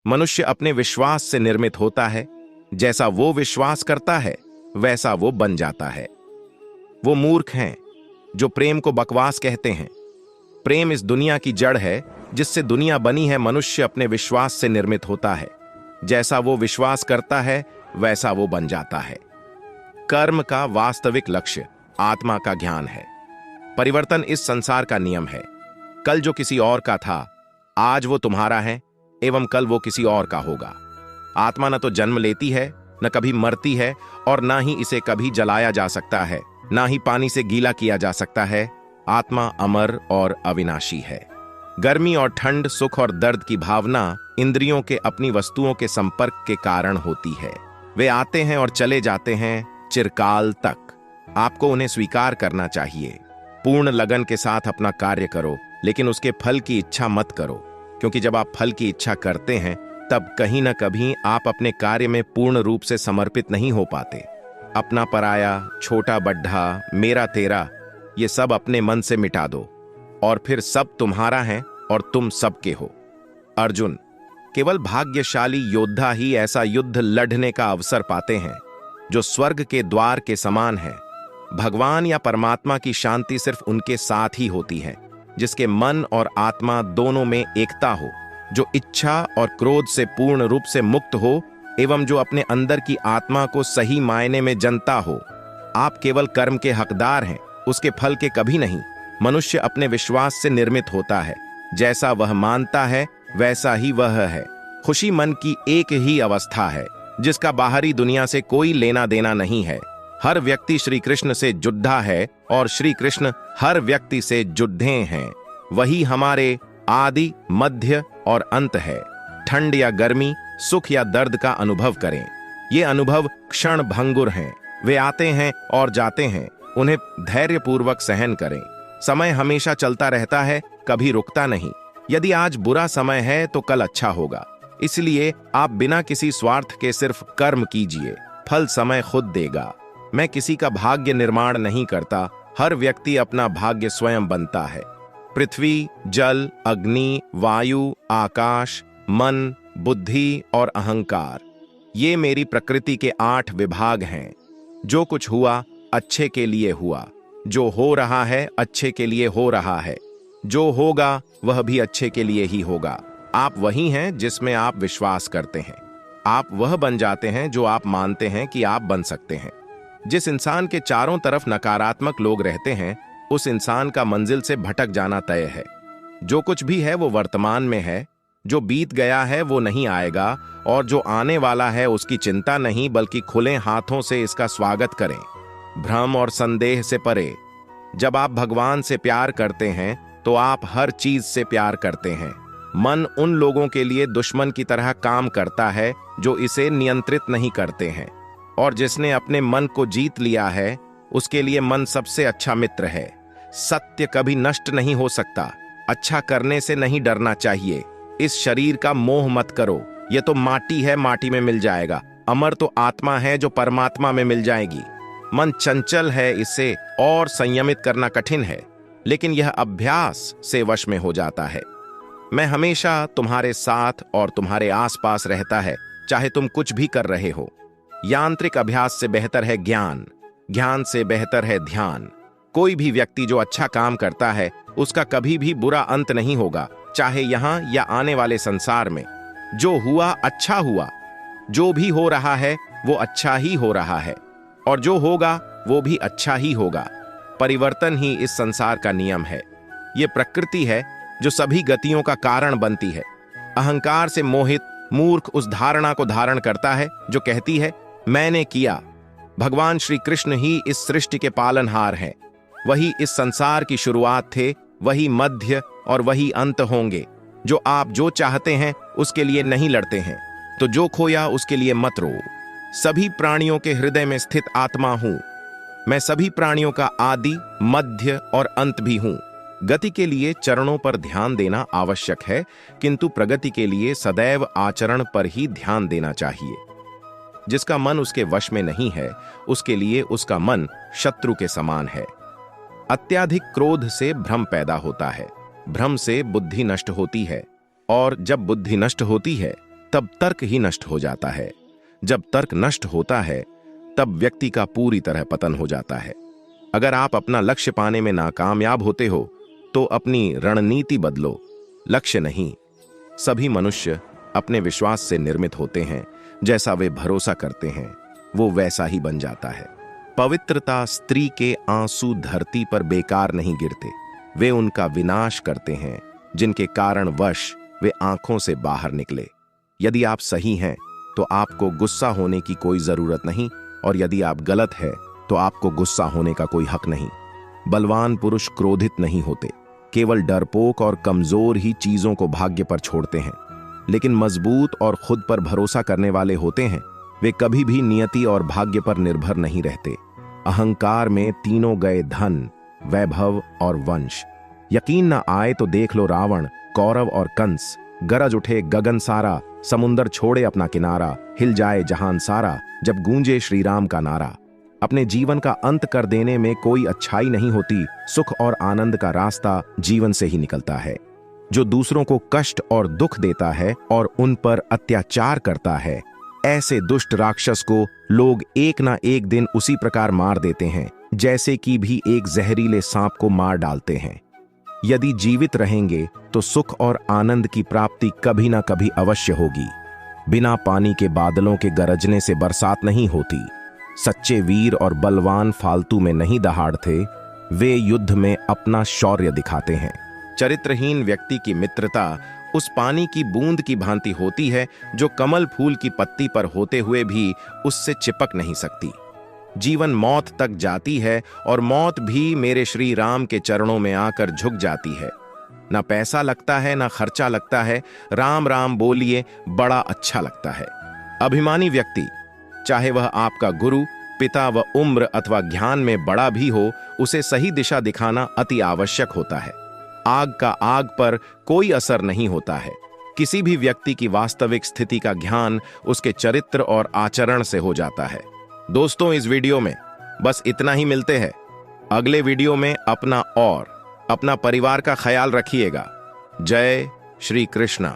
मनुष्य अपने विश्वास से निर्मित होता है। जैसा वो विश्वास करता है वैसा वो बन जाता है। वो मूर्ख हैं जो प्रेम को बकवास कहते हैं। प्रेम इस दुनिया की जड़ है जिससे दुनिया बनी है। मनुष्य अपने विश्वास से निर्मित होता है। जैसा वो विश्वास करता है वैसा वो बन जाता है। कर्म का वास्तविक लक्ष्य आत्मा का ज्ञान है। परिवर्तन इस संसार का नियम है। कल जो किसी और का था आज वो तुम्हारा है एवं कल वो किसी और का होगा। आत्मा न तो जन्म लेती है, न कभी मरती है, और ना ही इसे कभी जलाया जा सकता है, ना ही पानी से गीला किया जा सकता है। आत्मा अमर और अविनाशी है। गर्मी और ठंड, सुख और दर्द की भावना इंद्रियों के अपनी वस्तुओं के संपर्क के कारण होती है। वे आते हैं और चले जाते हैं चिरकाल तक। आपको उन्हें स्वीकार करना चाहिए। पूर्ण लगन के साथ अपना कार्य करो, लेकिन उसके फल की इच्छा मत करो, क्योंकि जब आप फल की इच्छा करते हैं तब कहीं न कभी आप अपने कार्य में पूर्ण रूप से समर्पित नहीं हो पाते। अपना पराया, छोटा बड्ढा, मेरा तेरा, ये सब अपने मन से मिटा दो और फिर सब तुम्हारा है और तुम सबके हो। अर्जुन, केवल भाग्यशाली योद्धा ही ऐसा युद्ध लड़ने का अवसर पाते हैं जो स्वर्ग के द्वार के समान है। भगवान या परमात्मा की शांति सिर्फ उनके साथ ही होती है जिसके मन और आत्मा दोनों में एकता हो, जो इच्छा और क्रोध से पूर्ण रूप से मुक्त हो एवं जो अपने अंदर की आत्मा को सही मायने में जनता हो। आप केवल कर्म के हकदार हैं, उसके फल के कभी नहीं। मनुष्य अपने विश्वास से निर्मित होता है। जैसा वह मानता है वैसा ही वह है। खुशी मन की एक ही अवस्था है जिसका बाहरी दुनिया से कोई लेना देना नहीं है। हर व्यक्ति श्री कृष्ण से जुड़ा है और श्री कृष्ण हर व्यक्ति से जुड़े हैं। वही हमारे आदि, मध्य और अंत है। ठंड या गर्मी, सुख या दर्द का अनुभव करें। ये अनुभव क्षण भंगुर हैं। वे आते हैं और जाते हैं। उन्हें धैर्यपूर्वक सहन करें। समय हमेशा चलता रहता है, कभी रुकता नहीं। यदि आज बुरा समय है तो कल अच्छा होगा। इसलिए आप बिना किसी स्वार्थ के सिर्फ कर्म कीजिए, फल समय खुद देगा। मैं किसी का भाग्य निर्माण नहीं करता, हर व्यक्ति अपना भाग्य स्वयं बनता है। पृथ्वी, जल, अग्नि, वायु, आकाश, मन, बुद्धि और अहंकार, ये मेरी प्रकृति के 8 विभाग हैं। जो कुछ हुआ अच्छे के लिए हुआ, जो हो रहा है अच्छे के लिए हो रहा है, जो होगा वह भी अच्छे के लिए ही होगा। आप वही हैं जिसमें आप विश्वास करते हैं। आप वह बन जाते हैं जो आप मानते हैं कि आप बन सकते हैं। जिस इंसान के चारों तरफ नकारात्मक लोग रहते हैं उस इंसान का मंजिल से भटक जाना तय है। जो कुछ भी है वो वर्तमान में है। जो बीत गया है वो नहीं आएगा, और जो आने वाला है उसकी चिंता नहीं, बल्कि खुले हाथों से इसका स्वागत करें। भ्रम और संदेह से परे। जब आप भगवान से प्यार करते हैं तो आप हर चीज से प्यार करते हैं। मन उन लोगों के लिए दुश्मन की तरह काम करता है जो इसे नियंत्रित नहीं करते हैं, और जिसने अपने मन को जीत लिया है उसके लिए मन सबसे अच्छा मित्र है। सत्य कभी नष्ट नहीं हो सकता। अच्छा करने से नहीं डरना चाहिए। इस शरीर का मोह मत करो। यह तो माटी है, माटी में मिल जाएगा। अमर तो आत्मा है जो परमात्मा में मिल जाएगी। मन चंचल है, इसे और संयमित करना कठिन है, लेकिन यह अभ्यास से वश में हो जाता है। मैं हमेशा तुम्हारे साथ और तुम्हारे आसपास रहता है, चाहे तुम कुछ भी कर रहे हो। यांत्रिक अभ्यास से बेहतर है ज्ञान, ज्ञान से बेहतर है ध्यान। कोई भी व्यक्ति जो अच्छा काम करता है उसका कभी भी बुरा अंत नहीं होगा, चाहे यहां या आने वाले संसार में। जो हुआ अच्छा हुआ। जो भी हो रहा है वो अच्छा ही हो रहा है, और जो होगा वो भी अच्छा ही होगा। परिवर्तन ही इस संसार का नियम है। ये प्रकृति है जो सभी गतियों का कारण बनती है। अहंकार से मोहित मूर्ख उस धारणा को धारण करता है जो कहती है मैंने किया। भगवान श्री कृष्ण ही इस सृष्टि के पालनहार हैं। वही इस संसार की शुरुआत थे, वही मध्य और वही अंत होंगे। जो आप जो चाहते हैं उसके लिए नहीं लड़ते हैं, तो जो खोया उसके लिए मत रो। सभी प्राणियों के हृदय में स्थित आत्मा हूं। मैं सभी प्राणियों का आदि, मध्य और अंत भी हूं। गति के लिए चरणों पर ध्यान देना आवश्यक है, किंतु प्रगति के लिए सदैव आचरण पर ही ध्यान देना चाहिए। जिसका मन उसके वश में नहीं है उसके लिए उसका मन शत्रु के समान है। अत्याधिक क्रोध से भ्रम पैदा होता है। भ्रम से बुद्धि नष्ट होती है, और जब बुद्धि नष्ट होती है तब तर्क ही नष्ट हो जाता है। जब तर्क नष्ट होता है तब व्यक्ति का पूरी तरह पतन हो जाता है। अगर आप अपना लक्ष्य पाने में नाकामयाब होते हो तो अपनी रणनीति बदलो, लक्ष्य नहीं। सभी मनुष्य अपने विश्वास से निर्मित होते हैं। जैसा वे भरोसा करते हैं वो वैसा ही बन जाता है। पवित्रता स्त्री के आंसू धरती पर बेकार नहीं गिरते, वे उनका विनाश करते हैं जिनके कारण वश वे आंखों से बाहर निकले। यदि आप सही हैं तो आपको गुस्सा होने की कोई जरूरत नहीं, और यदि आप गलत हैं तो आपको गुस्सा होने का कोई हक नहीं। बलवान पुरुष क्रोधित नहीं होते, केवल डरपोक और कमजोर ही चीजों को भाग्य पर छोड़ते हैं। लेकिन मजबूत और खुद पर भरोसा करने वाले होते हैं, वे कभी भी नियति और भाग्य पर निर्भर नहीं रहते। अहंकार में तीनों गए धन, वैभव और वंश। यकीन न आए तो देख लो रावण, कौरव और कंस। गरज उठे गगन सारा, समुंदर छोड़े अपना किनारा, हिल जाए जहान सारा जब गूंजे श्री राम का नारा। अपने जीवन का अंत कर देने में कोई अच्छाई नहीं होती, सुख और आनंद का रास्ता जीवन से ही निकलता है। जो दूसरों को कष्ट और दुख देता है और उन पर अत्याचार करता है, ऐसे दुष्ट राक्षस को लोग एक ना एक दिन उसी प्रकार मार देते हैं जैसे कि भी एक जहरीले सांप को मार डालते हैं। यदि जीवित रहेंगे तो सुख और आनंद की प्राप्ति कभी ना कभी अवश्य होगी। बिना पानी के बादलों के गरजने से बरसात नहीं होती। सच्चे वीर और बलवान फालतू में नहीं दहाड़ते, वे युद्ध में अपना शौर्य दिखाते हैं। चरित्रहीन व्यक्ति की मित्रता उस पानी की बूंद की भांति होती है जो कमल फूल की पत्ती पर होते हुए भी उससे चिपक नहीं सकती। जीवन मौत तक जाती है और मौत भी मेरे श्री राम के चरणों में आकर झुक जाती है। ना पैसा लगता है ना खर्चा लगता है, राम राम बोलिए बड़ा अच्छा लगता है। अभिमानी व्यक्ति, चाहे वह आपका गुरु, पिता व उम्र अथवा ज्ञान में बड़ा भी हो, उसे सही दिशा दिखाना अति आवश्यक होता है। आग का आग पर कोई असर नहीं होता है। किसी भी व्यक्ति की वास्तविक स्थिति का ज्ञान उसके चरित्र और आचरण से हो जाता है। दोस्तों, इस वीडियो में बस इतना ही। मिलते हैं अगले वीडियो में। अपना और अपना परिवार का ख्याल रखिएगा। जय श्री कृष्णा।